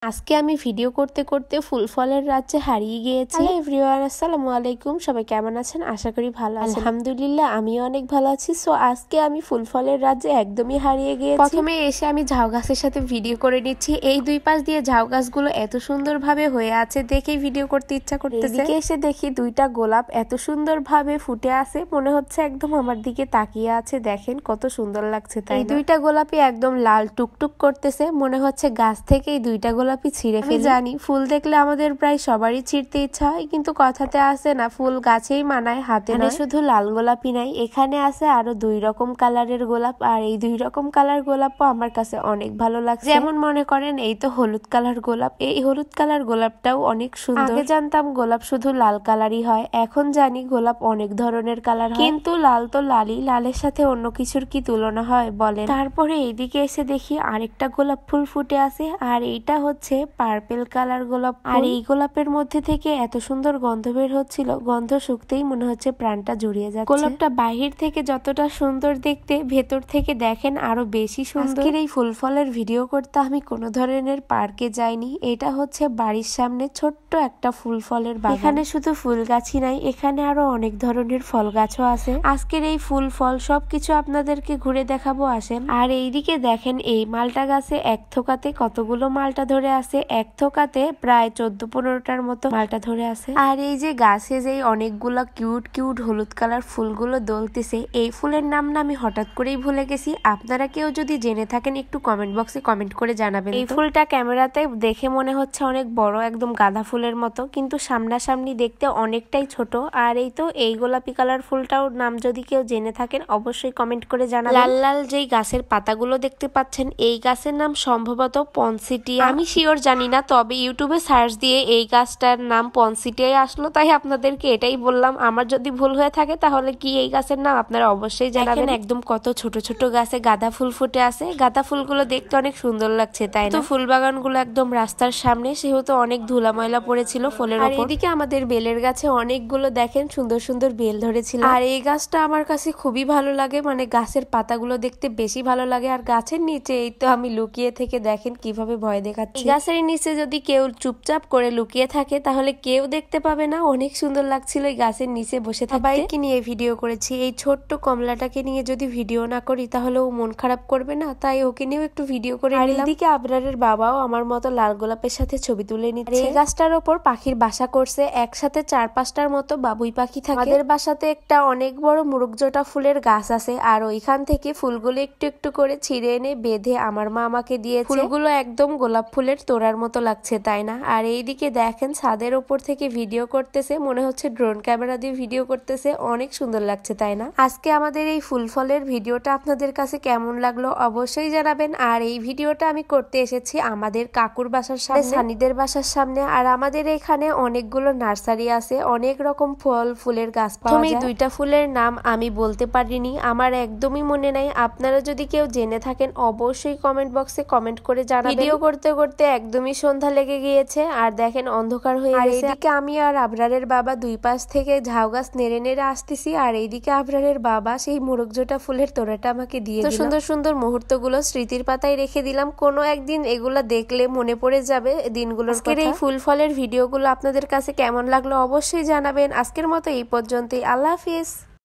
আজকে আমি ভিডিও করতে করতে ফুল ফলের রাজ্যে হারিয়ে গিয়েছি। হ্যালো এভরিওয়ান, আসসালামু আলাইকুম। সবাই কেমন আছেন? আশা করি ভালো আছেন। আলহামদুলিল্লাহ আমিও অনেক ভালো আছি। সো আজকে আমি ফুল ফলের রাজ্যে একদমই হারিয়ে গিয়েছি। প্রথমে এসে আমি ঝাউ গাছের সাথে ভিডিও করে নিচ্ছি। এই দুই পাশ দিয়ে ঝাউ গাছগুলো এত সুন্দরভাবে হয়ে আছে দেখেই ভিডিও করতে ইচ্ছা করতেছে। এদিকে এসে দেখি দুইটা গোলাপ এত সুন্দরভাবে ফুটে আছে, মনে হচ্ছে একদম আমার দিকে তাকিয়ে আছে। দেখেন কত সুন্দর লাগছে। তাই দুইটা গোলাপই একদম লাল টুকটুক করতেছে, মনে হচ্ছে গাছ থেকেই দুইটা গোলাপি ছিঁড়ে ফেলি। জানি ফুল দেখলে আমাদের প্রায় সবারই ছিঁড়তে ইচ্ছা হয়, কিন্তু কথাতে আছে না, ফুল গাছেই মানায় হাতে নয়। শুধু লাল গোলাপই নাই, এখানে আছে আরো 2 রকম কালারের গোলাপ। আর এই 2 রকম কালার গোলাপও আমার কাছে অনেক ভালো লাগছে। যেমন মনে করেন এই তো হলুদ কালার গোলাপ, এই হলুদ কালার গোলাপটাও অনেক সুন্দর। আগে জানতাম গোলাপ শুধু লাল কালারই হয়, এখন জানি গোলাপ অনেক ধরনের কালার হয়। কিন্তু লাল তো লালই, লালের সাথে অন্য কিছুর কি তুলনা হয় বলেন? তারপরে এইদিকে এসে দেখি আরেকটা গোলাপ ফুল ফুটে আছে, আর এইটা হচ্ছে পার্পেল কালার গোলাপ। আর এই গোলাপের মধ্যে থেকে এত সুন্দর গন্ধ বের হচ্ছিল, গন্ধ শুকতেই মনে হচ্ছে প্রাণটা জুড়িয়ে যাচ্ছে। গোলাপটা বাহির থেকে যতটা সুন্দর দেখতে, ভেতর থেকে দেখেন আরো বেশি সুন্দর। আজকের এই ফুল ফলের ভিডিও করতে আমি কোনো ধরনের পার্কে যাইনি। এটা হচ্ছে বাড়ির সামনে ছোট্ট একটা ফুল ফলের বাগান। এখানে শুধু ফুল গাছই নাই, এখানে আরো অনেক ধরনের ফল গাছও আছে। আজকের এই ফুল ফল সবকিছু আপনাদেরকে ঘুরে দেখাবো, আসেন। আর এইদিকে দেখেন এই মালটা গাছে এক থোকাতে কতগুলো মালটা ধরে আছে। এক থোকাতে প্রায় 14-15টার মতো মালটা ধরে আছে। আর এই যে গাছে যে অনেকগুলো কিউট কিউট হলুদ কালার ফুলগুলো দলতেছে, এই ফুলের নাম না আমি হঠাৎ করেই ভুলে গেছি। আপনারা কেউ যদি জেনে থাকেন একটু কমেন্ট বক্সে কমেন্ট করে জানাবেন। এই ফুলটা ক্যামেরাতে দেখে মনে হচ্ছে অনেক বড়, একদম গাঁদা ফুলের মতো, কিন্তু সামনাসামনি দেখতে অনেকটাই ছোট। আর এই তো এই গোলাপি কালার ফুলটাও নাম যদি কেউ জেনে থাকেন অবশ্যই কমেন্ট করে জানাবেন। লাল লাল যেই গাছের পাতাগুলো দেখতে পাচ্ছেন, এই গাছের নাম সম্ভবত পনসিটিয়া। আমি শিওর জানি না, তবে ইউটিউবে সার্চ দিয়ে এই গাছটার নাম পনসিটিয়াই আসলো, তাই আপনাদেরকে এটাই বললাম। আমার যদি ভুল হয়ে থাকে তাহলে কি এই গাছের নাম আপনারা অবশ্যই জানাবেন। একদম কত ছোট ছোট গাছে গাঁদা ফুল ফুটে আছে। গাঁদা ফুলগুলো দেখতে অনেক সুন্দর লাগছে, তাই না? তো ফুল বাগানগুলো একদম রাস্তার সামনে, সেহেতু অনেক ধুলা ময়লা পড়েছিল ফুলের উপর। এদিকে আমাদের বেলের গাছে অনেকগুলো দেখেন সুন্দর সুন্দর বেল ধরেছিল। আর এই গাছটা আমার কাছে খুবই ভালো লাগে, মানে গাছের পাতাগুলো দেখতে বেশি ভালো লাগে। আর গাছের নিচে এই তো আমি লুকিয়ে থেকে দেখেন কিভাবে ভয় দেখাচ্ছি। গাছের নিচে যদি কেউ চুপচাপ করে লুকিয়ে থাকে তাহলে কেউ দেখতে পাবে না। অনেক সুন্দর লাগছিল এই গাছের নিচে বসে থাকতে। বাইকে নিয়ে ভিডিও করেছি। এই ছোট্ট কমলাটাকে নিয়ে যদি ভিডিও না করি তাহলে ও মন খারাপ করবে না, তাই ওকে নিয়েও একটু ভিডিও করে নিলাম। এদিকে আবরারের বাবাও আমার মতো লাল গোলাপের সাথে ছবি তুলে নিচ্ছে। এই গাছটার ওপর পাখির বাসা করছে, একসাথে 4-5টার মতো বাবুই পাখি থাকে। আমাদের বাসাতে একটা অনেক বড় মুরগজোটা ফুলের গাছ আছে, আর ওইখান থেকে ফুলগুলো একটু একটু করে ছিঁড়ে এনে বেঁধে আমার মা আমাকে দিয়েছে। ফুলগুলো একদম গোলাপ ফুলের তোড়ার মতো লাগছে, তাই না? আর এইদিকে দেখেন ছাদের উপর থেকে ভিডিও করতেছে, মনে হচ্ছে ড্রোন ক্যামেরা দিয়ে ভিডিও করতেছে। অনেক সুন্দর লাগছে, তাই না? আজকে আমাদের এই ফুল ফলের ভিডিওটা আপনাদের কাছে কেমন লাগলো অবশ্যই জানাবেন। আর এই ভিডিওটা আমি করতে এসেছি আমাদের কাকুর বাসার সামনে, সানিদের বাসার সামনে। আর আমাদের এখানে অনেকগুলো নার্সারি আছে, অনেক রকম ফল ফুলের গাছ পাওয়া যায়। 2টা ফুলের নাম আমি বলতে পারিনি, আমার একদমই মনে নাই। আপনারা যদি কেউ জেনে থাকেন অবশ্যই কমেন্ট বক্সে কমেন্ট করে জানাবেন। ভিডিও করতে করতে একদমই সন্ধ্যা লেগে গিয়েছে, আর দেখেন অন্ধকার হয়ে গেছে। এদিকে আমি আর আবরারের বাবা দুই পাশ থেকে ঝাউ গাছ নেড়ে নেড়ে আসতেছি, আর এইদিকে আবরারের বাবা সেই মুরগজোটা ফুলের তোড়াটা আমাকে দিয়ে দিল। সুন্দর সুন্দর মুহূর্তগুলো স্মৃতির পাতায় রেখে দিলাম, কোনো একদিন এগুলা দেখলে মনে পড়ে যাবে দিনগুলোর কথা। আজকের এই ফুল ফলের ভিডিওগুলো আপনাদের কাছে কেমন লাগলো অবশ্যই জানাবেন। আজকের মতো এই পর্যন্তই, আল্লাহ হাফিজ।